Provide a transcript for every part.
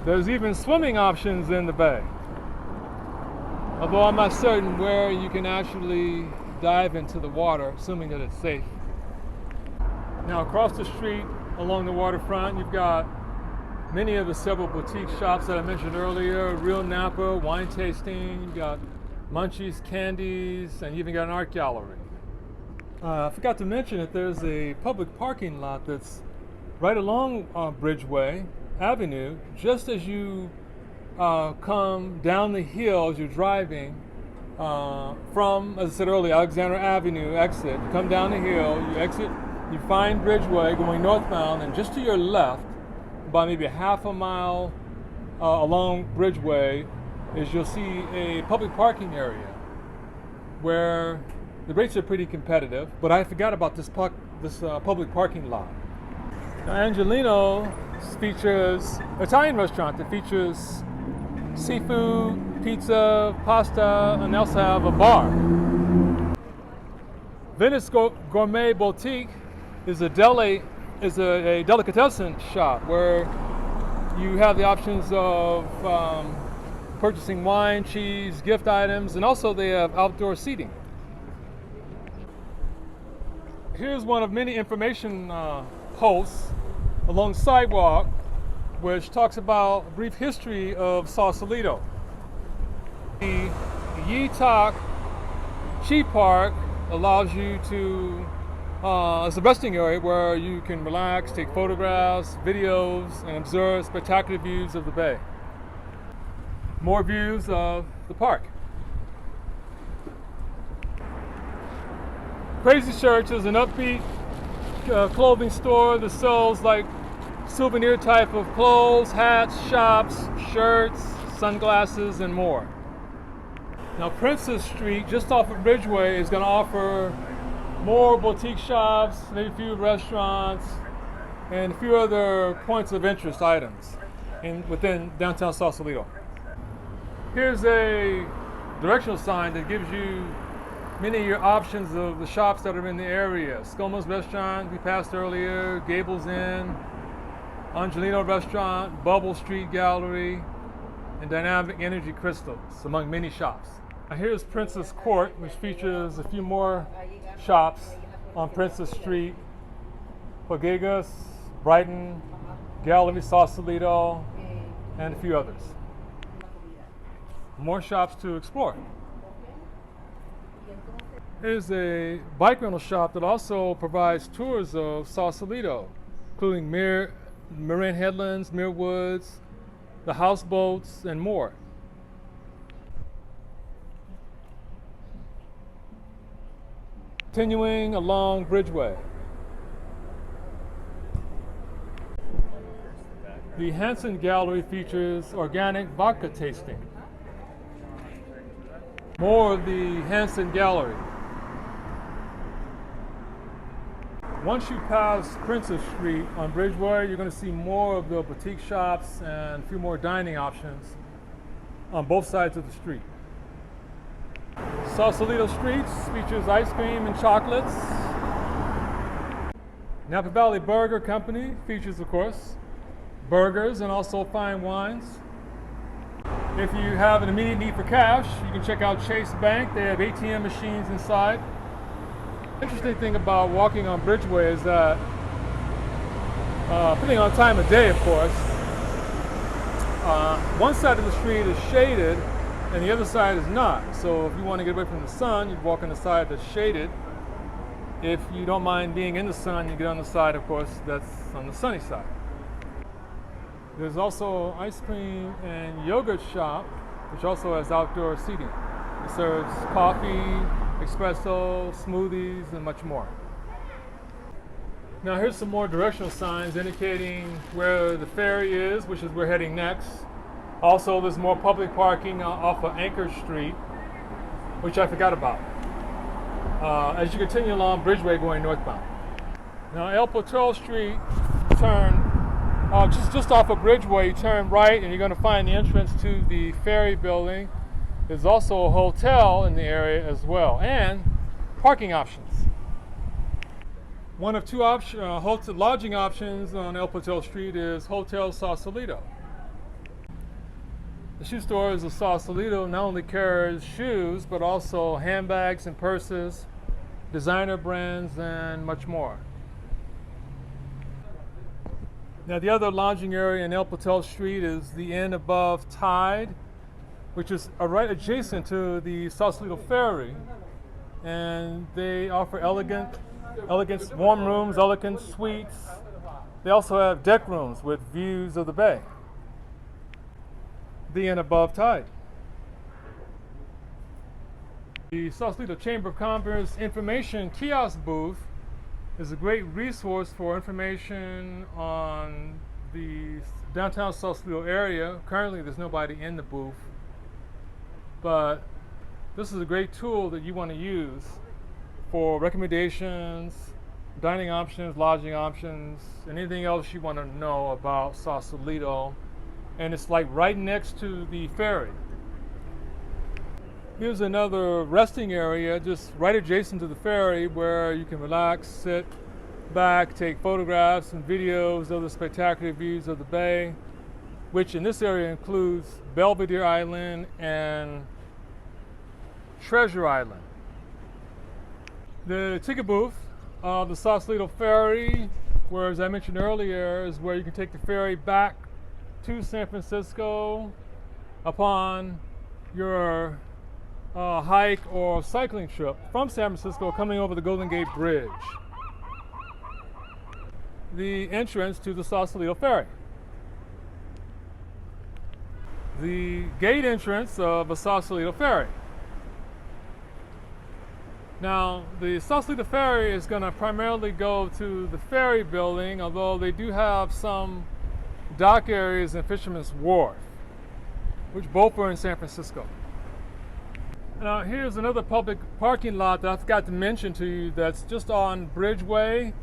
There's even swimming options in the bay, although I'm not certain where you can actually dive into the water, assuming that it's safe. Now across the street along the waterfront, you've got many of the several boutique shops that I mentioned earlier, Real Napa, wine tasting, you've got munchies, candies, and you even got an art gallery. I forgot to mention that there's a public parking lot that's right along Bridgeway Avenue, just as you come down the hill as you're driving from, as I said earlier, Alexander Avenue exit. You come down the hill, you exit, you find Bridgeway going northbound, and just to your left, about maybe a half a mile along Bridgeway, is you'll see a public parking area where the rates are pretty competitive, but I forgot about this public parking lot. Now, Angelino features an Italian restaurant that features seafood, pizza, pasta, and they also have a bar. Venice Gourmet Boutique is a delicatessen shop where you have the options of purchasing wine, cheese, gift items, and also they have outdoor seating. Here's one of many information posts along the sidewalk which talks about a brief history of Sausalito. The Yeetalk Chi Park allows you to, it's a resting area where you can relax, take photographs, videos, and observe spectacular views of the bay. More views of the park. Crazy Shirts is an upbeat clothing store that sells like souvenir type of clothes, hats, shops, shirts, sunglasses, and more. Now Princess Street, just off of Bridgeway, is going to offer more boutique shops, maybe a few restaurants, and a few other points of interest items within downtown Sausalito. Here's a directional sign that gives you many of your options of the shops that are in the area. Scomo's Restaurant, we passed earlier, Gables Inn, Angelino Restaurant, Bubble Street Gallery, and Dynamic Energy Crystals, among many shops. Now here's Princess Court, which features a few more shops on Princess Street, Bodegas, Brighton, Gallery Sausalito, and a few others. More shops to explore. Here's a bike rental shop that also provides tours of Sausalito, including Marin Headlands, Muir Woods, the houseboats, and more. Continuing along Bridgeway. The Hansen Gallery features organic vodka tasting. More of the Hansen Gallery. Once you pass Princess Street on Bridgeway, you're going to see more of the boutique shops and a few more dining options on both sides of the street. Sausalito Streets features ice cream and chocolates. Napa Valley Burger Company features, of course, burgers and also fine wines. If you have an immediate need for cash, you can check out Chase Bank. They have ATM machines inside. Interesting thing about walking on Bridgeway is that, depending on time of day, of course, one side of the street is shaded and the other side is not. So if you want to get away from the sun, you'd walk on the side that's shaded. If you don't mind being in the sun, you get on the side, of course, that's on the sunny side. There's also ice cream and yogurt shop, which also has outdoor seating. It serves coffee, espresso, smoothies, and much more. Now here's some more directional signs indicating where the ferry is, which is where we're heading next. Also, there's more public parking off of Anchor Street, which I forgot about, as you continue along Bridgeway going northbound. Now El Potrero Street, turn just off of Bridgeway, you turn right and you're going to find the entrance to the ferry building. There's also a hotel in the area as well, and parking options. One of two lodging options on El Potrero Street is Hotel Sausalito. The shoe stores of Sausalito not only carries shoes, but also handbags and purses, designer brands, and much more. Now, the other lounging area in El Patel Street is the Inn Above Tide, which is right adjacent to the Sausalito Ferry, and they offer elegant warm rooms, elegant suites. They also have deck rooms with views of the bay. The Inn Above Tide. The Sausalito Chamber of Commerce information kiosk booth is a great resource for information on the downtown Sausalito area. Currently, there's nobody in the booth, but this is a great tool that you want to use for recommendations, dining options, lodging options, and anything else you want to know about Sausalito. And it's like right next to the ferry. Here's another resting area just right adjacent to the ferry where you can relax, sit back, take photographs and videos of the spectacular views of the bay, which in this area includes Belvedere Island and Treasure Island. The ticket booth of the Sausalito Ferry, where, as I mentioned earlier, is where you can take the ferry back to San Francisco upon your hike or cycling trip from San Francisco coming over the Golden Gate Bridge. The entrance to the Sausalito Ferry. The gate entrance of the Sausalito Ferry. Now, the Sausalito Ferry is going to primarily go to the ferry building, although they do have some dock areas and Fisherman's Wharf, which both are in San Francisco. Now, here's another public parking lot that I forgot to mention to you that's just on Bridgeway,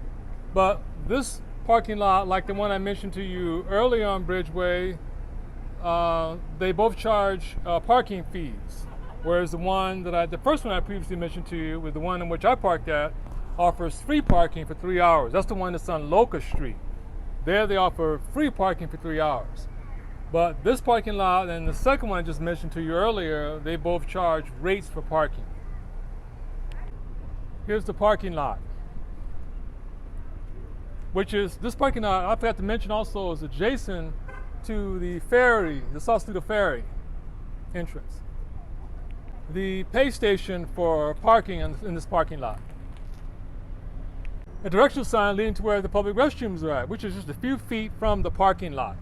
but this parking lot, like the one I mentioned to you earlier on Bridgeway, they both charge parking fees, whereas the first one I previously mentioned to you, with the one in which I parked at, offers free parking for 3 hours. That's the one that's on Locust Street. There they offer free parking for 3 hours. But this parking lot and the second one I just mentioned to you earlier, they both charge rates for parking. Here's the parking lot, which is, this parking lot, I forgot to mention also, is adjacent to the ferry, the Sausalito Ferry entrance. The pay station for parking in this parking lot. A directional sign leading to where the public restrooms are at, which is just a few feet from the parking lot,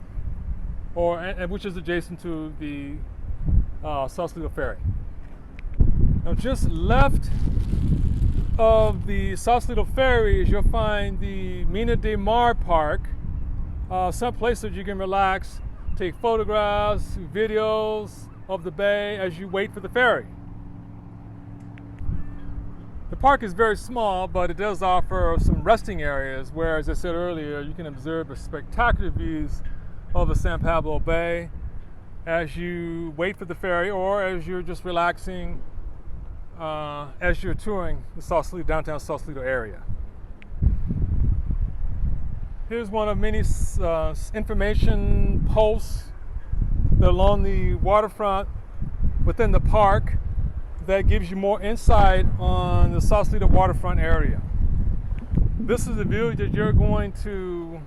which is adjacent to the Sausalito Ferry. Now, just left of the Sausalito Ferry, you'll find the Mina de Mar Park, some place that you can relax, take photographs, videos of the bay as you wait for the ferry. The park is very small, but it does offer some resting areas where, as I said earlier, you can observe the spectacular views of the San Pablo Bay as you wait for the ferry or as you're just relaxing as you're touring the downtown Sausalito area. Here's one of many information posts that are along the waterfront within the park that gives you more insight on the Sausalito waterfront area. This is the view that you're going to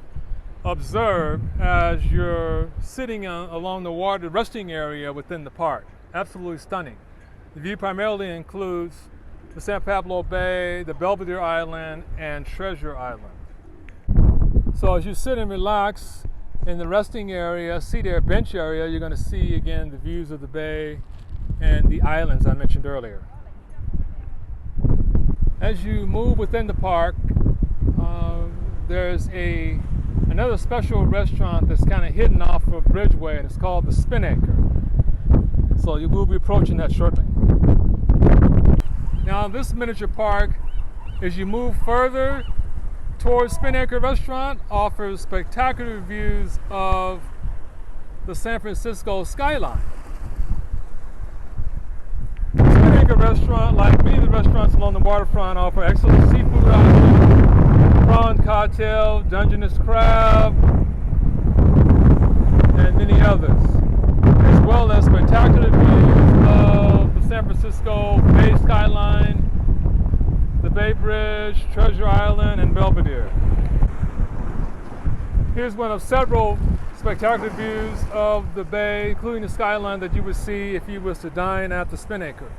observe as you're sitting along the water resting area within the park. Absolutely stunning. The view primarily includes the San Pablo Bay, the Belvedere Island, and Treasure Island. So as you sit and relax in the resting area, seat area, bench area, you're going to see again the views of the bay and the islands I mentioned earlier. As you move within the park, there's another special restaurant that's kind of hidden off of Bridgeway, and it's called the Spinnaker. So you will be approaching that shortly. Now, this miniature park, as you move further towards Spinnaker Restaurant, offers spectacular views of the San Francisco skyline. Spinnaker Restaurant, like many of the restaurants along the waterfront, offer excellent seafood options, prawn cocktail, Dungeness crab, and many others, as well as spectacular views of the San Francisco Bay skyline, the Bay Bridge, Treasure Island, and Belvedere. Here's one of several spectacular views of the bay, including the skyline that you would see if you was to dine at the Spinnaker.